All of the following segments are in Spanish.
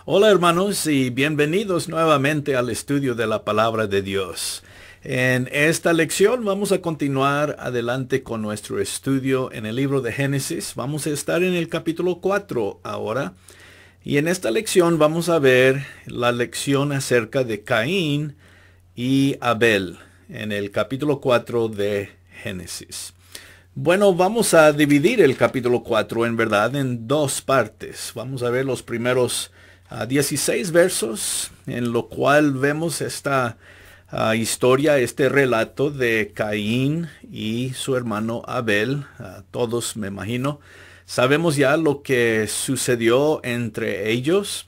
Hola hermanos y bienvenidos nuevamente al estudio de la palabra de Dios. En esta lección vamos a continuar adelante con nuestro estudio en el libro de Génesis. Vamos a estar en el capítulo 4 ahora. Y en esta lección vamos a ver la lección acerca de Caín y Abel en el capítulo 4 de Génesis. Bueno, vamos a dividir el capítulo 4 en verdad en dos partes. Vamos a ver los primeros 16 versos, en lo cual vemos esta historia, este relato de Caín y su hermano Abel. Todos, me imagino, sabemos ya lo que sucedió entre ellos.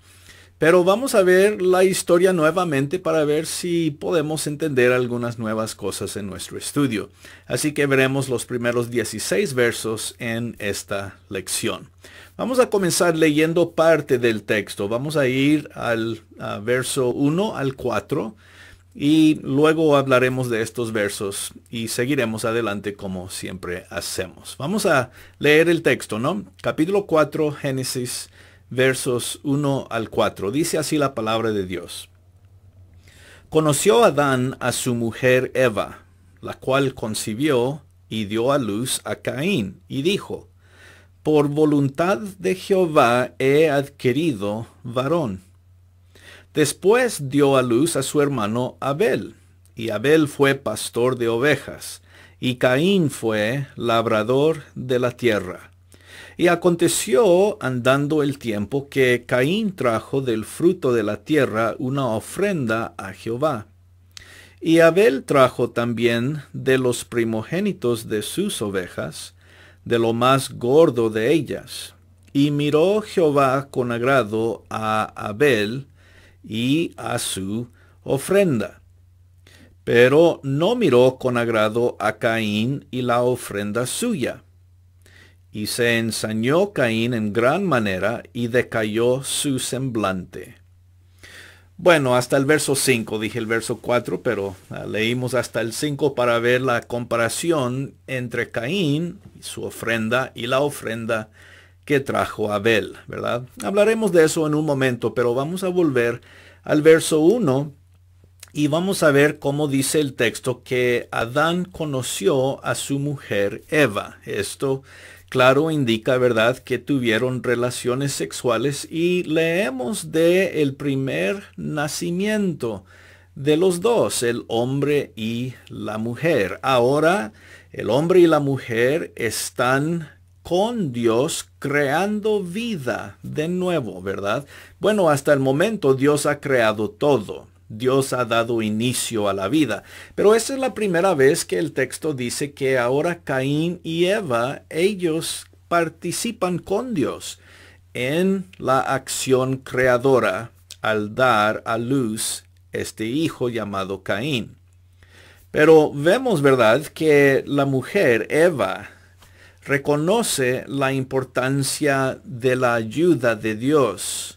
Pero vamos a ver la historia nuevamente para ver si podemos entender algunas nuevas cosas en nuestro estudio. Así que veremos los primeros 16 versos en esta lección. Vamos a comenzar leyendo parte del texto. Vamos a ir al verso 1 al 4 y luego hablaremos de estos versos y seguiremos adelante como siempre hacemos. Vamos a leer el texto, ¿no? Capítulo 4, Génesis, versos 1 al 4. Dice así la palabra de Dios. Conoció Adán a su mujer Eva, la cual concibió y dio a luz a Caín, y dijo, por voluntad de Jehová he adquirido varón. Después dio a luz a su hermano Abel, y Abel fue pastor de ovejas, y Caín fue labrador de la tierra. Y aconteció, andando el tiempo, que Caín trajo del fruto de la tierra una ofrenda a Jehová. Y Abel trajo también de los primogénitos de sus ovejas, de lo más gordo de ellas. Y miró Jehová con agrado a Abel y a su ofrenda. Pero no miró con agrado a Caín y la ofrenda suya. Y se ensañó Caín en gran manera y decayó su semblante. Bueno, hasta el verso 5, dije el verso 4, pero leímos hasta el 5 para ver la comparación entre Caín, su ofrenda, y la ofrenda que trajo Abel, ¿verdad? Hablaremos de eso en un momento, pero vamos a volver al verso 1 y vamos a ver cómo dice el texto que Adán conoció a su mujer Eva. Esto claro, indica, ¿verdad?, que tuvieron relaciones sexuales y leemos de el primer nacimiento de los dos, el hombre y la mujer. Ahora, el hombre y la mujer están con Dios creando vida de nuevo, ¿verdad? Bueno, hasta el momento Dios ha creado todo. Dios ha dado inicio a la vida. Pero esa es la primera vez que el texto dice que ahora Caín y Eva, ellos participan con Dios en la acción creadora al dar a luz este hijo llamado Caín. Pero vemos, ¿verdad?, que la mujer, Eva, reconoce la importancia de la ayuda de Dios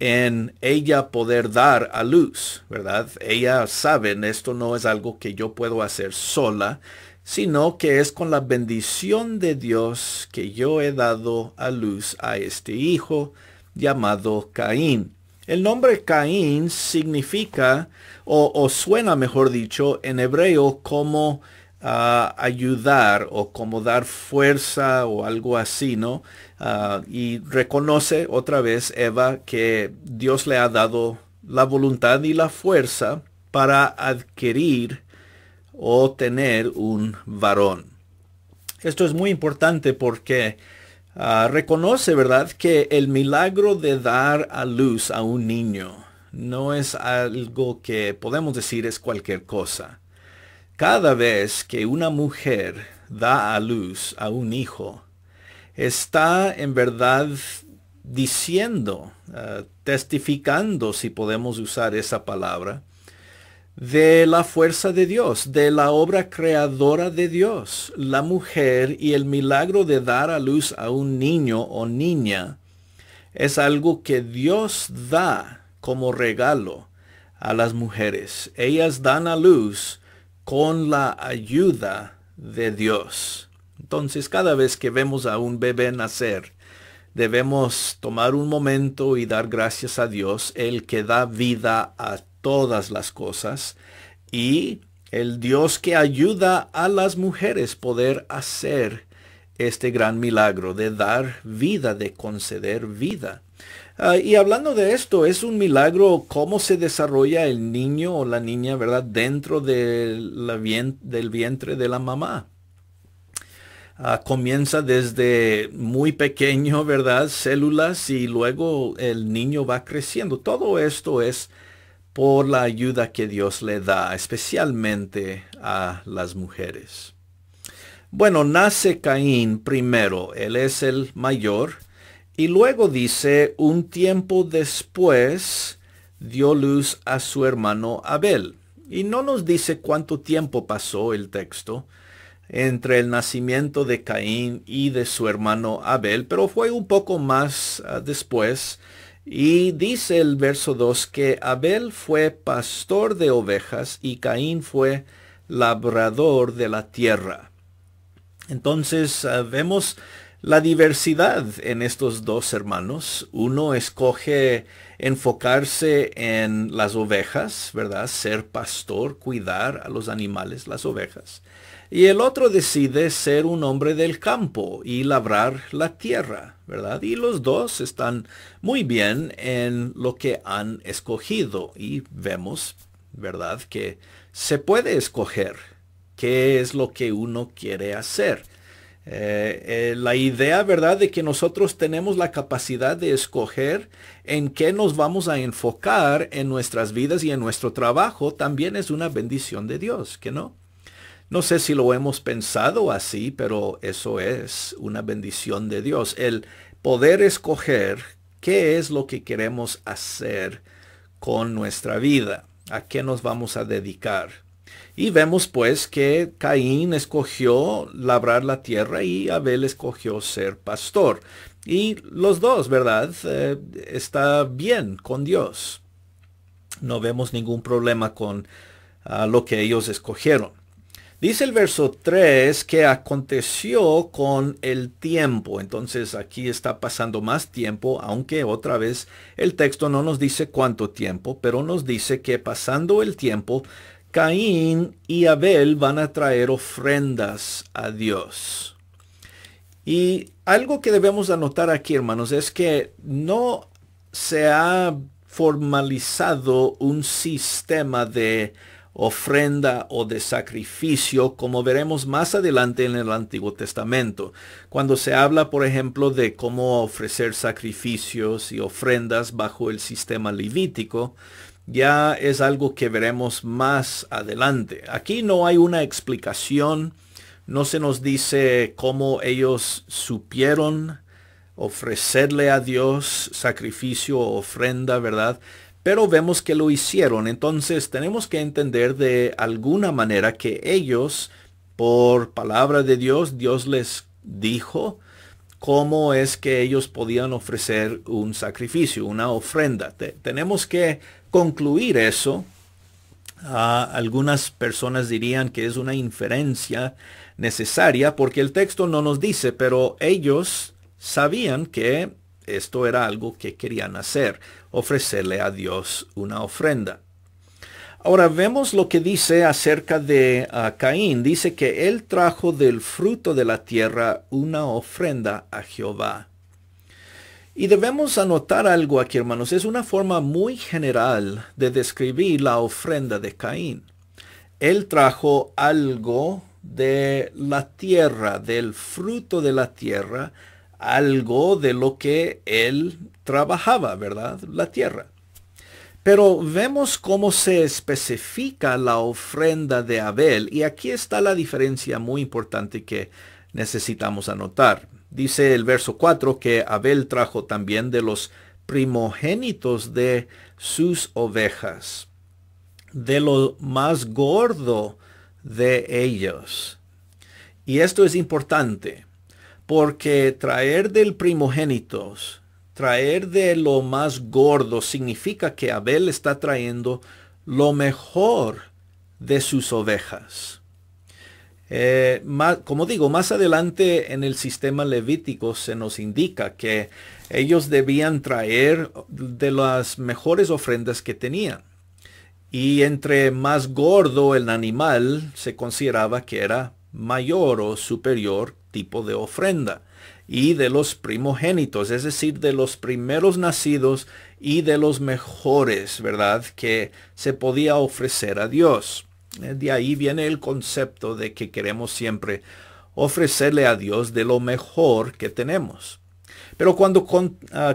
en ella poder dar a luz, ¿verdad? Ella sabe, esto no es algo que yo puedo hacer sola, sino que es con la bendición de Dios que yo he dado a luz a este hijo llamado Caín. El nombre Caín significa, o suena mejor dicho, en hebreo como ayudar o como dar fuerza o algo así, ¿no? Y reconoce otra vez Eva que Dios le ha dado la voluntad y la fuerza para adquirir o tener un varón. Esto es muy importante porque reconoce, ¿verdad?, que el milagro de dar a luz a un niño no es algo que podemos decir es cualquier cosa. Cada vez que una mujer da a luz a un hijo, está en verdad diciendo, testificando, si podemos usar esa palabra, de la fuerza de Dios, de la obra creadora de Dios. La mujer y el milagro de dar a luz a un niño o niña es algo que Dios da como regalo a las mujeres. Ellas dan a luz con la ayuda de Dios. Entonces, cada vez que vemos a un bebé nacer, debemos tomar un momento y dar gracias a Dios, el que da vida a todas las cosas y el Dios que ayuda a las mujeres poder hacer este gran milagro de dar vida, de conceder vida. Y hablando de esto, es un milagro cómo se desarrolla el niño o la niña, ¿verdad? Dentro del vientre de la mamá. Comienza desde muy pequeño, ¿verdad? Células y luego el niño va creciendo. Todo esto es por la ayuda que Dios le da, especialmente a las mujeres. Bueno, nace Caín primero, él es el mayor. Y luego dice, un tiempo después dio luz a su hermano Abel. Y no nos dice cuánto tiempo pasó el texto entre el nacimiento de Caín y de su hermano Abel, pero fue un poco más después. Y dice el verso 2 que Abel fue pastor de ovejas y Caín fue labrador de la tierra. Entonces vemos la diversidad en estos dos hermanos. Uno escoge enfocarse en las ovejas, ¿verdad? Ser pastor, cuidar a los animales, las ovejas. Y el otro decide ser un hombre del campo y labrar la tierra, ¿verdad? Y los dos están muy bien en lo que han escogido. Y vemos, ¿verdad?, que se puede escoger qué es lo que uno quiere hacer. La idea, ¿verdad?, de que nosotros tenemos la capacidad de escoger en qué nos vamos a enfocar en nuestras vidas y en nuestro trabajo, también es una bendición de Dios, ¿que no? No sé si lo hemos pensado así, pero eso es una bendición de Dios. El poder escoger qué es lo que queremos hacer con nuestra vida, a qué nos vamos a dedicar. Y vemos pues que Caín escogió labrar la tierra y Abel escogió ser pastor. Y los dos, ¿verdad? Está bien con Dios. No vemos ningún problema con lo que ellos escogieron. Dice el verso 3 que aconteció con el tiempo. Entonces aquí está pasando más tiempo, aunque otra vez el texto no nos dice cuánto tiempo, pero nos dice que pasando el tiempo, Caín y Abel van a traer ofrendas a Dios. Y algo que debemos anotar aquí, hermanos, es que no se ha formalizado un sistema de ofrenda o de sacrificio, como veremos más adelante en el Antiguo Testamento. Cuando se habla, por ejemplo, de cómo ofrecer sacrificios y ofrendas bajo el sistema levítico, ya es algo que veremos más adelante. Aquí no hay una explicación, no se nos dice cómo ellos supieron ofrecerle a Dios sacrificio o ofrenda, ¿verdad? Pero vemos que lo hicieron. Entonces tenemos que entender de alguna manera que ellos, por palabra de Dios, Dios les dijo cómo es que ellos podían ofrecer un sacrificio, una ofrenda. Tenemos que concluir eso. Algunas personas dirían que es una inferencia necesaria porque el texto no nos dice, pero ellos sabían que esto era algo que querían hacer, ofrecerle a Dios una ofrenda. Ahora vemos lo que dice acerca de Caín. Dice que él trajo del fruto de la tierra una ofrenda a Jehová. Y debemos anotar algo aquí, hermanos. Es una forma muy general de describir la ofrenda de Caín. Él trajo algo de la tierra, del fruto de la tierra, algo de lo que él trabajaba, ¿verdad? La tierra. Pero vemos cómo se especifica la ofrenda de Abel. Y aquí está la diferencia muy importante que necesitamos anotar. Dice el verso 4 que Abel trajo también de los primogénitos de sus ovejas, de lo más gordo de ellos. Y esto es importante, porque traer del primogénitos, traer de lo más gordo, significa que Abel está trayendo lo mejor de sus ovejas. Como digo, más adelante en el sistema levítico se nos indica que ellos debían traer de las mejores ofrendas que tenían. Y entre más gordo el animal, se consideraba que era mayor o superior tipo de ofrenda. Y de los primogénitos, es decir, de los primeros nacidos y de los mejores, ¿verdad?, que se podía ofrecer a Dios. De ahí viene el concepto de que queremos siempre ofrecerle a Dios de lo mejor que tenemos. Pero cuando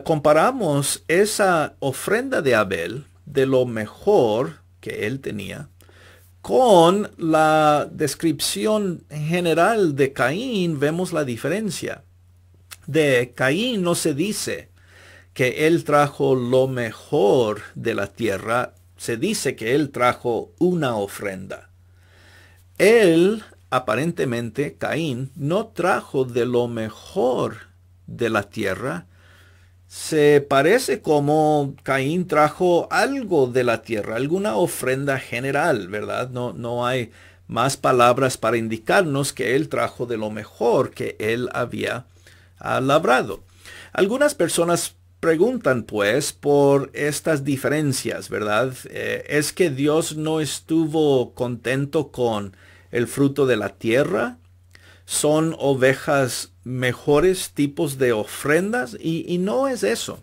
comparamos esa ofrenda de Abel, de lo mejor que él tenía, con la descripción general de Caín, vemos la diferencia. De Caín no se dice que él trajo lo mejor de la tierra, se dice que él trajo una ofrenda. Él, aparentemente, Caín, no trajo de lo mejor de la tierra. Se parece como Caín trajo algo de la tierra, alguna ofrenda general, ¿verdad? No hay más palabras para indicarnos que él trajo de lo mejor que él había labrado. Algunas personas preguntan pues por estas diferencias, ¿verdad? ¿Es que Dios no estuvo contento con el fruto de la tierra? ¿Son ovejas mejores tipos de ofrendas? Y no es eso.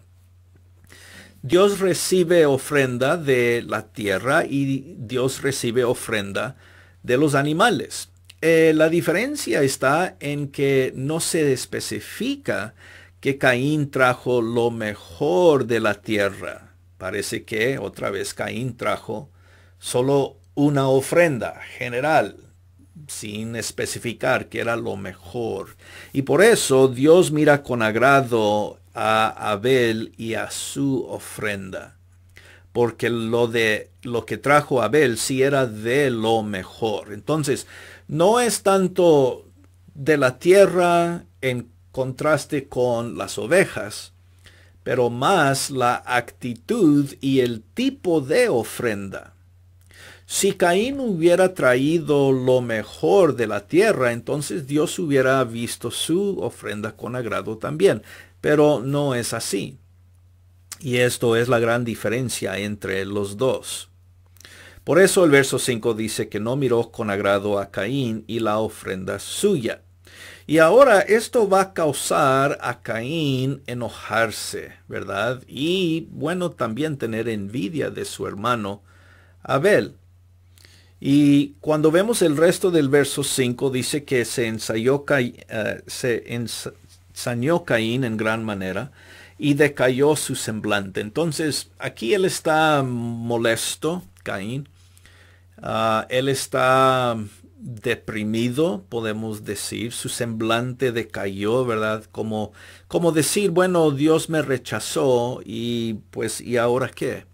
Dios recibe ofrenda de la tierra y Dios recibe ofrenda de los animales. La diferencia está en que no se especifica que Caín trajo lo mejor de la tierra. Parece que otra vez Caín trajo solo una ofrenda general, sin especificar que era lo mejor. Y por eso Dios mira con agrado a Abel y a su ofrenda. Porque lo que trajo Abel sí era de lo mejor. Entonces, no es tanto de la tierra en contraste con las ovejas, pero más la actitud y el tipo de ofrenda. Si Caín hubiera traído lo mejor de la tierra, entonces Dios hubiera visto su ofrenda con agrado también, pero no es así. Y esto es la gran diferencia entre los dos. Por eso el verso 5 dice que no miró con agrado a Caín y la ofrenda suya. Y ahora esto va a causar a Caín enojarse, ¿verdad? Y bueno, también tener envidia de su hermano Abel. Y cuando vemos el resto del verso 5, dice que se ensañó Caín en gran manera y decayó su semblante. Entonces, aquí él está molesto, Caín. Él está deprimido, podemos decir. Su semblante decayó, ¿verdad? Como decir, bueno, Dios me rechazó y pues, ¿y ahora qué?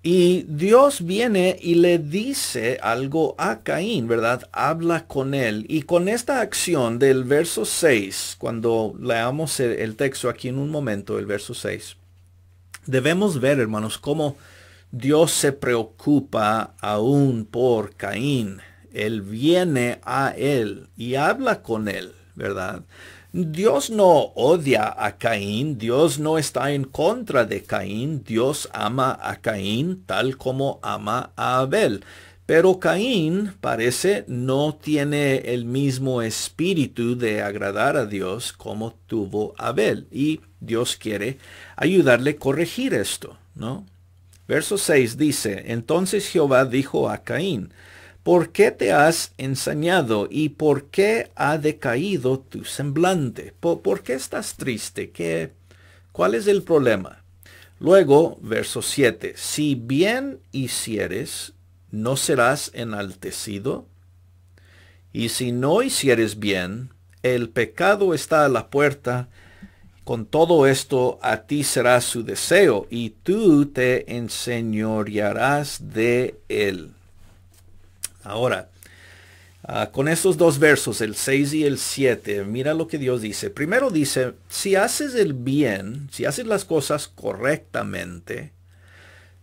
Y Dios viene y le dice algo a Caín, ¿verdad? Habla con él. Y con esta acción del verso 6, cuando leamos el texto aquí en un momento, el verso 6, debemos ver, hermanos, cómo Dios se preocupa aún por Caín. Él viene a él y habla con él, ¿verdad? Dios no odia a Caín, Dios no está en contra de Caín, Dios ama a Caín tal como ama a Abel. Pero Caín parece no tiene el mismo espíritu de agradar a Dios como tuvo Abel. Y Dios quiere ayudarle a corregir esto, ¿no? Verso 6 dice, entonces Jehová dijo a Caín, ¿por qué te has ensañado y por qué ha decaído tu semblante? ¿Por qué estás triste? ¿Cuál es el problema? Luego, verso 7, si bien hicieres, ¿no serás enaltecido? Y si no hicieres bien, el pecado está a la puerta. Con todo esto a ti será su deseo, y tú te enseñorearás de él. Ahora, con estos dos versos, el 6 y el 7, mira lo que Dios dice. Primero dice, si haces el bien, si haces las cosas correctamente,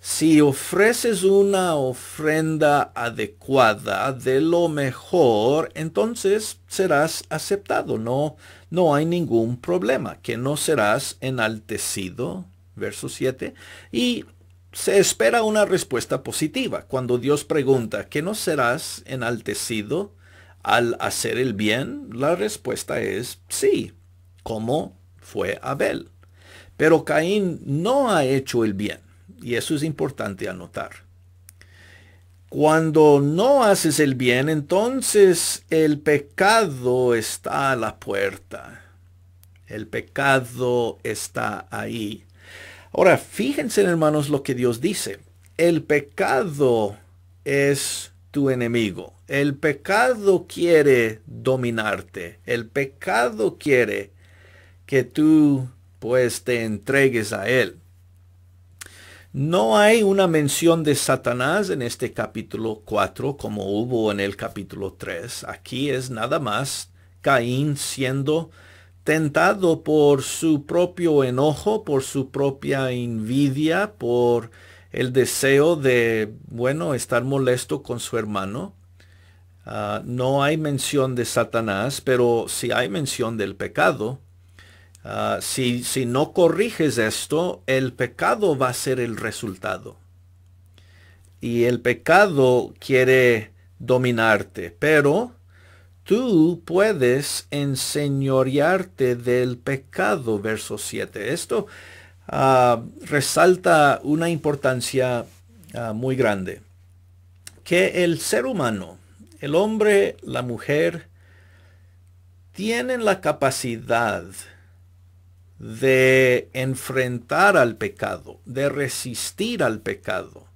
Si ofreces una ofrenda adecuada de lo mejor, entonces serás aceptado. No hay ningún problema, que no serás enaltecido. Verso 7. Y se espera una respuesta positiva. Cuando Dios pregunta, ¿que no serás enaltecido al hacer el bien? La respuesta es sí, como fue Abel. Pero Caín no ha hecho el bien. Y eso es importante anotar. Cuando no haces el bien, entonces el pecado está a la puerta. El pecado está ahí. Ahora, fíjense, hermanos, lo que Dios dice. El pecado es tu enemigo. El pecado quiere dominarte. El pecado quiere que tú, pues, te entregues a él. No hay una mención de Satanás en este capítulo 4 como hubo en el capítulo 3. Aquí es nada más Caín siendo tentado por su propio enojo, por su propia envidia, por el deseo de, bueno, estar molesto con su hermano. No hay mención de Satanás, pero sí hay mención del pecado. Si no corriges esto, el pecado va a ser el resultado. Y el pecado quiere dominarte, pero tú puedes enseñorearte del pecado, verso 7. Esto resalta una importancia muy grande. Que el ser humano, el hombre, la mujer, tienen la capacidad de enfrentar al pecado, de resistir al pecado,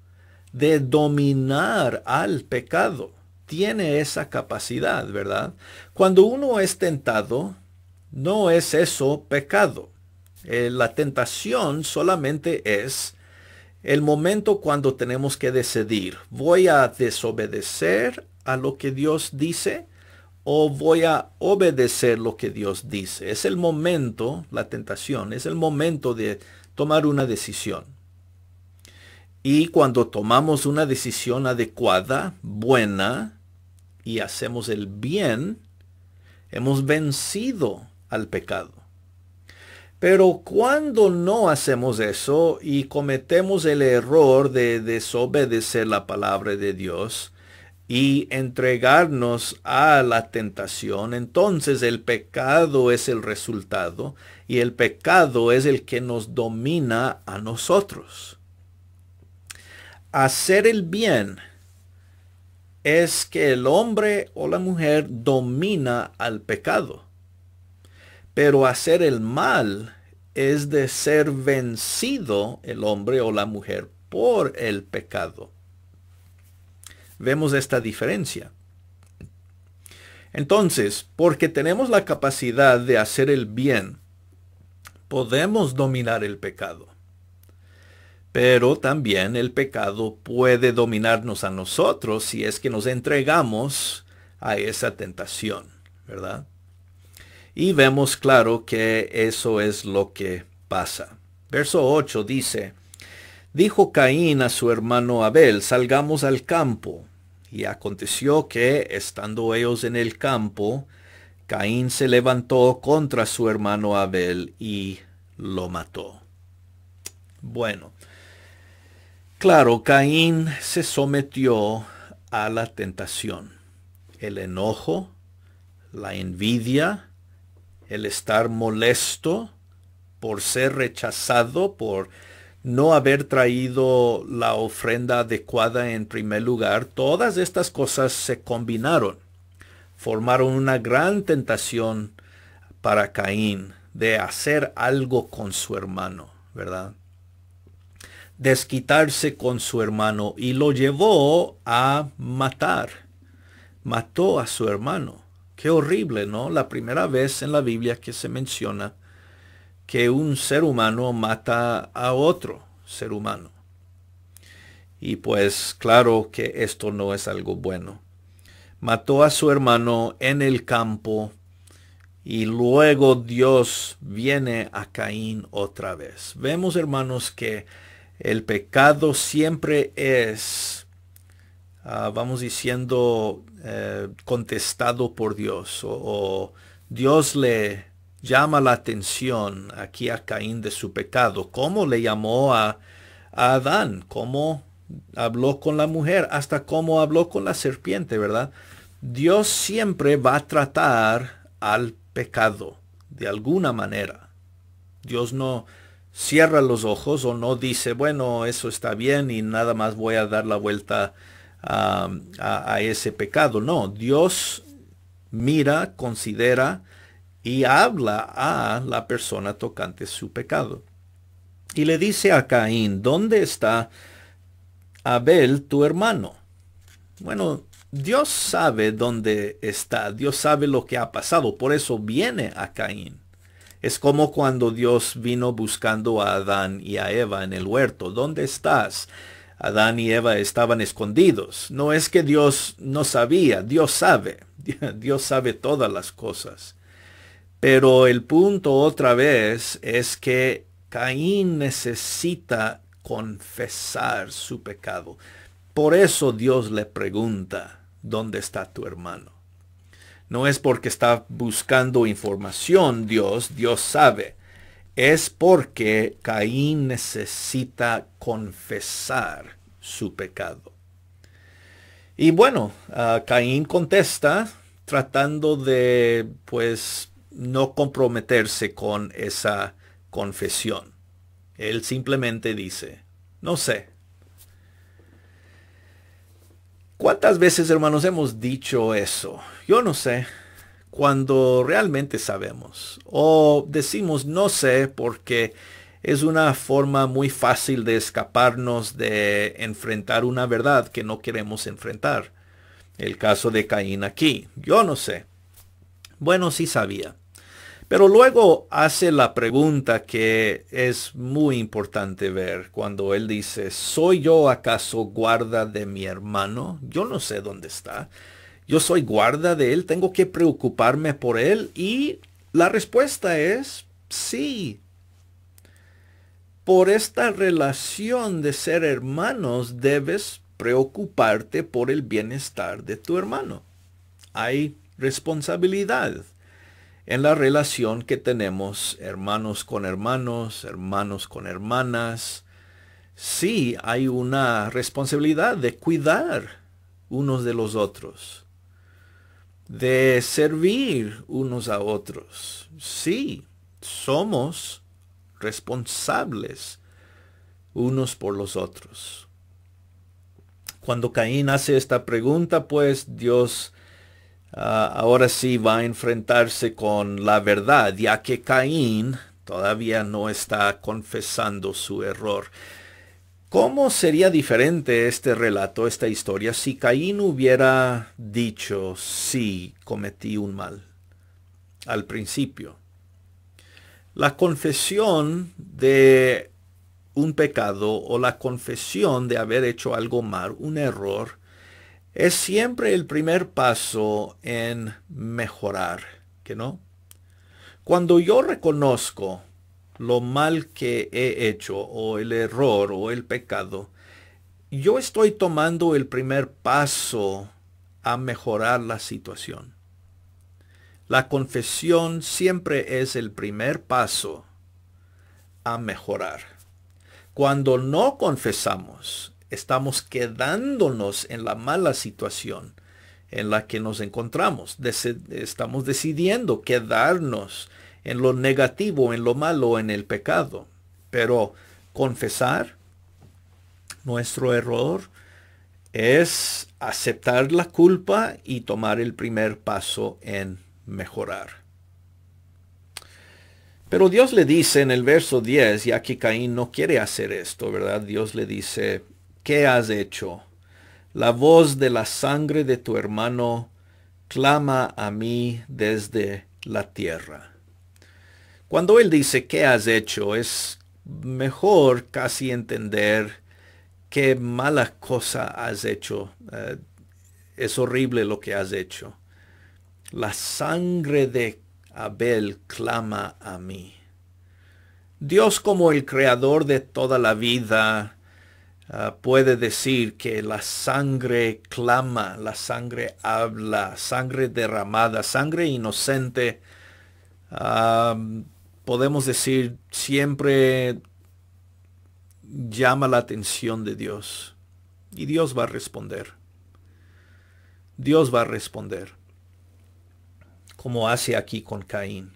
de dominar al pecado. Tiene esa capacidad, ¿verdad? Cuando uno es tentado, no es eso pecado. La tentación solamente es el momento cuando tenemos que decidir, ¿voy a desobedecer a lo que Dios dice o voy a obedecer lo que Dios dice? Es el momento, la tentación, es el momento de tomar una decisión. Y cuando tomamos una decisión adecuada, buena, y hacemos el bien, hemos vencido al pecado. Pero cuando no hacemos eso y cometemos el error de desobedecer la palabra de Dios y entregarnos a la tentación, entonces el pecado es el resultado y el pecado es el que nos domina a nosotros. Hacer el bien es que el hombre o la mujer domina al pecado. Pero hacer el mal es de ser vencido el hombre o la mujer por el pecado. Vemos esta diferencia. Entonces, porque tenemos la capacidad de hacer el bien, podemos dominar el pecado. Pero también el pecado puede dominarnos a nosotros si es que nos entregamos a esa tentación, ¿verdad? Y vemos claro que eso es lo que pasa. Verso 8 dice, dijo Caín a su hermano Abel, salgamos al campo. Y aconteció que, estando ellos en el campo, Caín se levantó contra su hermano Abel y lo mató. Bueno, claro, Caín se sometió a la tentación, el enojo, la envidia, el estar molesto por ser rechazado, por no haber traído la ofrenda adecuada en primer lugar. Todas estas cosas se combinaron, formaron una gran tentación para Caín de hacer algo con su hermano, ¿verdad? Desquitarse con su hermano y lo llevó a matar. Mató a su hermano. Qué horrible, ¿no? La primera vez en la Biblia que se menciona que un ser humano mata a otro ser humano. Y pues claro que esto no es algo bueno. Mató a su hermano en el campo y luego Dios viene a Caín otra vez. Vemos, hermanos, que El pecado siempre es, vamos diciendo, contestado por Dios, o Dios le llama la atención aquí a Caín de su pecado. ¿Cómo le llamó a Adán? ¿Cómo habló con la mujer? Hasta cómo habló con la serpiente, ¿verdad? Dios siempre va a tratar al pecado de alguna manera. Dios no cierra los ojos o no dice, bueno, eso está bien y nada más voy a dar la vuelta a ese pecado. No, Dios mira, considera y habla a la persona tocante su pecado. Y le dice a Caín, ¿dónde está Abel, tu hermano? Bueno, Dios sabe dónde está, Dios sabe lo que ha pasado, por eso viene a Caín. Es como cuando Dios vino buscando a Adán y a Eva en el huerto. ¿Dónde estás? Adán y Eva estaban escondidos. No es que Dios no sabía, Dios sabe. Dios sabe todas las cosas. Pero el punto otra vez es que Caín necesita confesar su pecado. Por eso Dios le pregunta, ¿dónde está tu hermano? No es porque está buscando información Dios sabe. Es porque Caín necesita confesar su pecado. Y bueno, Caín contesta tratando de, pues, no comprometerse con esa confesión. Él simplemente dice, no sé. ¿Cuántas veces, hermanos, hemos dicho eso? Yo no sé, cuando realmente sabemos. O decimos no sé porque es una forma muy fácil de escaparnos de enfrentar una verdad que no queremos enfrentar. El caso de Caín aquí. Yo no sé. Bueno, sí sabía. Pero luego hace la pregunta que es muy importante ver cuando él dice, ¿soy yo acaso guarda de mi hermano? Yo no sé dónde está. Yo soy guarda de él, tengo que preocuparme por él. Y la respuesta es sí. Por esta relación de ser hermanos debes preocuparte por el bienestar de tu hermano. Hay responsabilidad en la relación que tenemos hermanos con hermanos, hermanos con hermanas. Sí, hay una responsabilidad de cuidar unos de los otros, de servir unos a otros. Sí, somos responsables unos por los otros. Cuando Caín hace esta pregunta, pues Dios ahora sí va a enfrentarse con la verdad, ya que Caín todavía no está confesando su error. ¿Cómo sería diferente este relato, esta historia, si Caín hubiera dicho, sí, cometí un mal al principio? La confesión de un pecado o la confesión de haber hecho algo mal, un error, es siempre el primer paso en mejorar, ¿que no? Cuando yo reconozco lo mal que he hecho o el error o el pecado, yo estoy tomando el primer paso a mejorar la situación. La confesión siempre es el primer paso a mejorar. Cuando no confesamos, estamos quedándonos en la mala situación en la que nos encontramos. Estamos decidiendo quedarnos en lo negativo, en lo malo, en el pecado. Pero confesar nuestro error es aceptar la culpa y tomar el primer paso en mejorar. Pero Dios le dice en el verso 10, ya que Caín no quiere hacer esto, ¿verdad? Dios le dice, ¿qué has hecho? La voz de la sangre de tu hermano clama a mí desde la tierra. Cuando él dice, ¿qué has hecho? Es mejor casi entender qué mala cosa has hecho. Es horrible lo que has hecho. La sangre de Abel clama a mí. Dios, como el creador de toda la vida, puede decir que la sangre clama, la sangre habla, sangre derramada, sangre inocente. Podemos decir, siempre llama la atención de Dios. Y Dios va a responder. Dios va a responder, como hace aquí con Caín.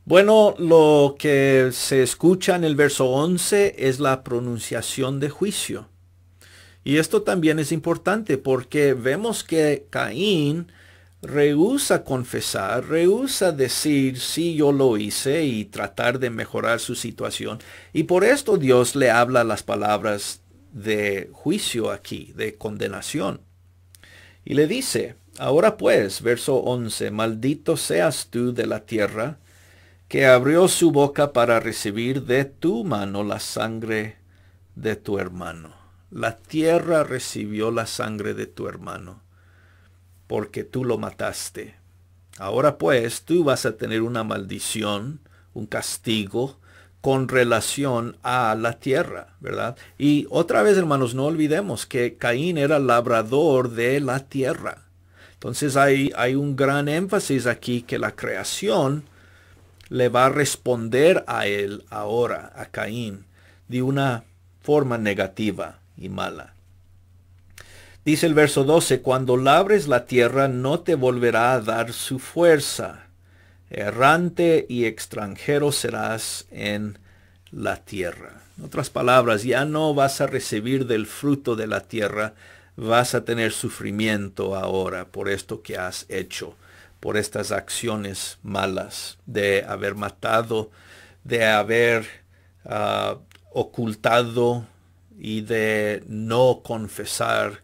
Bueno, lo que se escucha en el verso 11 es la pronunciación de juicio. Y esto también es importante porque vemos que Caín rehúsa confesar, rehúsa decir sí, yo lo hice y tratar de mejorar su situación. Y por esto Dios le habla las palabras de juicio aquí, de condenación. Y le dice, ahora pues, verso 11, maldito seas tú de la tierra, que abrió su boca para recibir de tu mano la sangre de tu hermano. La tierra recibió la sangre de tu hermano, porque tú lo mataste. Ahora pues, tú vas a tener una maldición, un castigo, con relación a la tierra, ¿verdad? Y otra vez, hermanos, no olvidemos que Caín era labrador de la tierra. Entonces hay un gran énfasis aquí que la creación le va a responder a él ahora, a Caín, de una forma negativa y mala. Dice el verso 12, cuando labres la tierra no te volverá a dar su fuerza. Errante y extranjero serás en la tierra. En otras palabras, ya no vas a recibir del fruto de la tierra, vas a tener sufrimiento ahora por esto que has hecho, por estas acciones malas de haber matado, de haber ocultado y de no confesar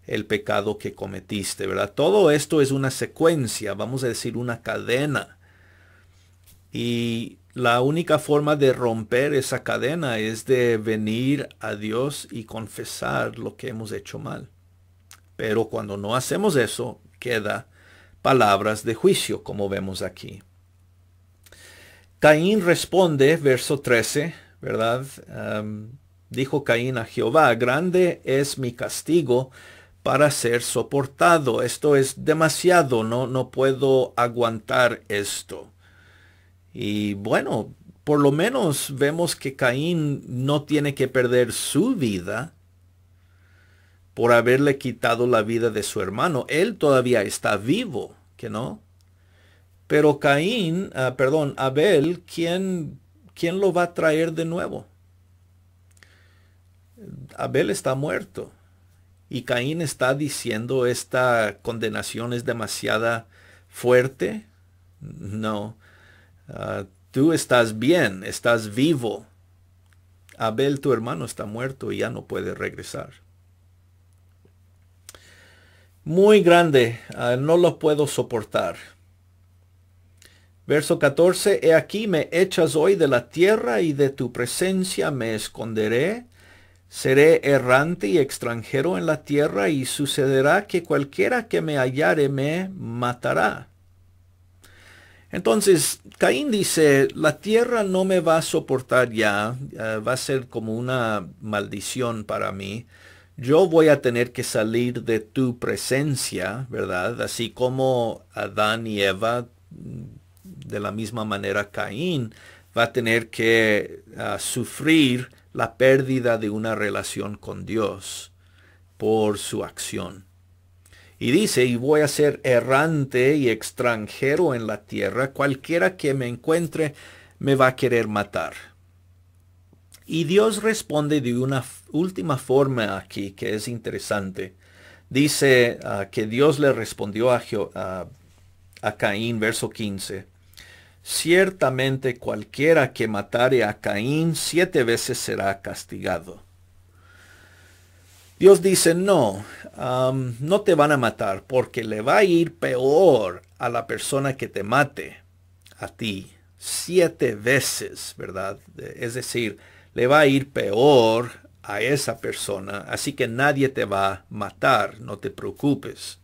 el pecado que cometiste, ¿verdad? Todo esto es una secuencia, vamos a decir una cadena. Y la única forma de romper esa cadena es de venir a Dios y confesar lo que hemos hecho mal. Pero cuando no hacemos eso, queda palabras de juicio, como vemos aquí. Caín responde, verso 13, ¿verdad? Dijo Caín a Jehová, grande es mi castigo para ser soportado. Esto es demasiado, no puedo aguantar esto. Y bueno, por lo menos vemos que Caín no tiene que perder su vida por haberle quitado la vida de su hermano. Él todavía está vivo, ¿que no? Pero Abel, ¿quién lo va a traer de nuevo? Abel está muerto. Y Caín está diciendo esta condenación es demasiado fuerte. No. Tú estás bien, estás vivo. Abel, tu hermano, está muerto y ya no puede regresar. Muy grande, no lo puedo soportar. Verso 14, he aquí me echas hoy de la tierra y de tu presencia me esconderé. Seré errante y extranjero en la tierra y sucederá que cualquiera que me hallare me matará. Entonces, Caín dice, la tierra no me va a soportar ya, va a ser como una maldición para mí. Yo voy a tener que salir de tu presencia, ¿verdad? Así como Adán y Eva, de la misma manera Caín va a tener que sufrir la pérdida de una relación con Dios por su acción. Y dice, y voy a ser errante y extranjero en la tierra, cualquiera que me encuentre me va a querer matar. Y Dios responde de una última forma aquí, que es interesante. Dice que Dios le respondió a Caín, verso 15. Ciertamente cualquiera que matare a Caín 7 veces será castigado. Dios dice, no te van a matar porque le va a ir peor a la persona que te mate a ti 7 veces, ¿verdad? Es decir, le va a ir peor a esa persona, así que nadie te va a matar, no te preocupes.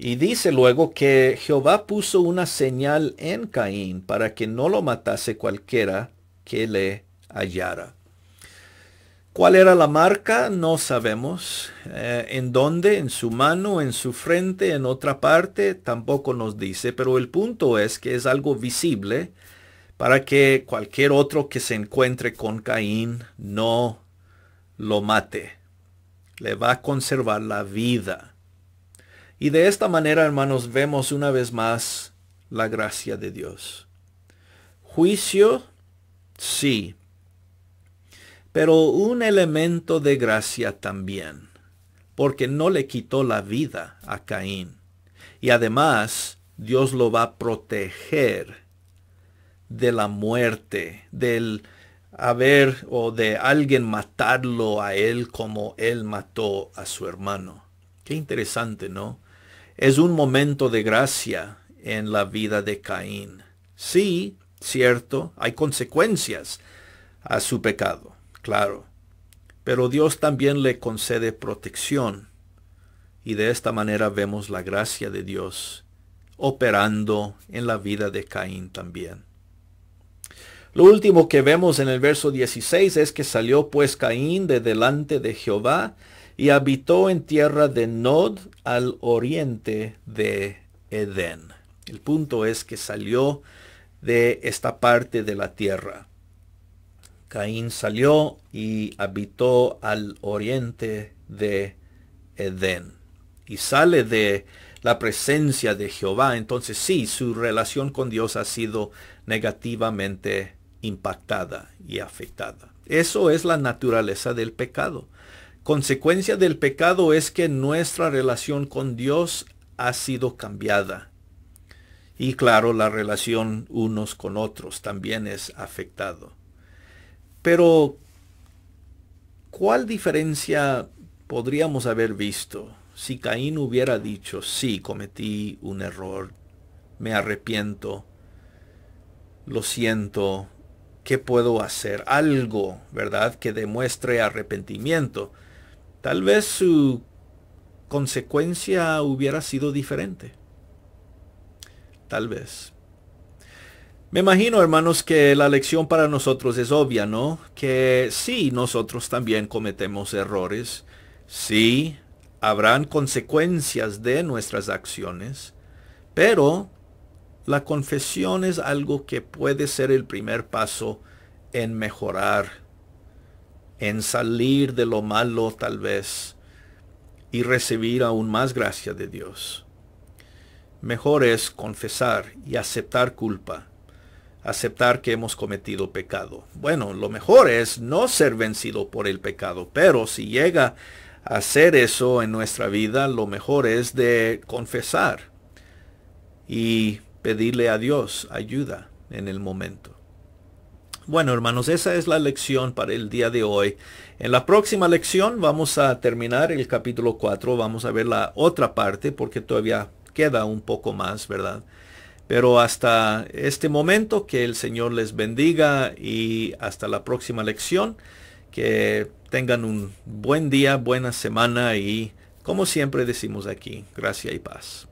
Y dice luego que Jehová puso una señal en Caín para que no lo matase cualquiera que le hallara. ¿Cuál era la marca? No sabemos. ¿En dónde? ¿En su mano? ¿En su frente? ¿En otra parte? Tampoco nos dice. Pero el punto es que es algo visible para que cualquier otro que se encuentre con Caín no lo mate. Le va a conservar la vida. Y de esta manera, hermanos, vemos una vez más la gracia de Dios. Juicio, sí. Pero un elemento de gracia también, porque no le quitó la vida a Caín. Y además, Dios lo va a proteger de la muerte, del haber o de alguien matarlo a él como él mató a su hermano. Qué interesante, ¿no? Es un momento de gracia en la vida de Caín. Sí, cierto, hay consecuencias a su pecado. Claro, pero Dios también le concede protección y de esta manera vemos la gracia de Dios operando en la vida de Caín también. Lo último que vemos en el verso 16 es que salió pues Caín de delante de Jehová y habitó en tierra de Nod al oriente de Edén. El punto es que salió de esta parte de la tierra. Caín salió y habitó al oriente de Edén. Y sale de la presencia de Jehová. Entonces sí, su relación con Dios ha sido negativamente impactada y afectada. Eso es la naturaleza del pecado. Consecuencia del pecado es que nuestra relación con Dios ha sido cambiada. Y claro, la relación unos con otros también es afectado. Pero, ¿cuál diferencia podríamos haber visto si Caín hubiera dicho, sí, cometí un error, me arrepiento, lo siento, ¿qué puedo hacer? Algo, ¿verdad?, que demuestre arrepentimiento. Tal vez su consecuencia hubiera sido diferente. Tal vez. Me imagino, hermanos, que la lección para nosotros es obvia, ¿no? Que sí, nosotros también cometemos errores. Sí, habrán consecuencias de nuestras acciones. Pero la confesión es algo que puede ser el primer paso en mejorar, en salir de lo malo tal vez y recibir aún más gracia de Dios. Mejor es confesar y aceptar culpa. Aceptar que hemos cometido pecado. Bueno, lo mejor es no ser vencido por el pecado, pero si llega a hacer eso en nuestra vida, lo mejor es de confesar y pedirle a Dios ayuda en el momento. Bueno, hermanos, esa es la lección para el día de hoy. En la próxima lección vamos a terminar el capítulo 4, vamos a ver la otra parte porque todavía queda un poco más, ¿verdad? Pero hasta este momento, que el Señor les bendiga y hasta la próxima lección. Que tengan un buen día, buena semana y, como siempre decimos aquí, gracia y paz.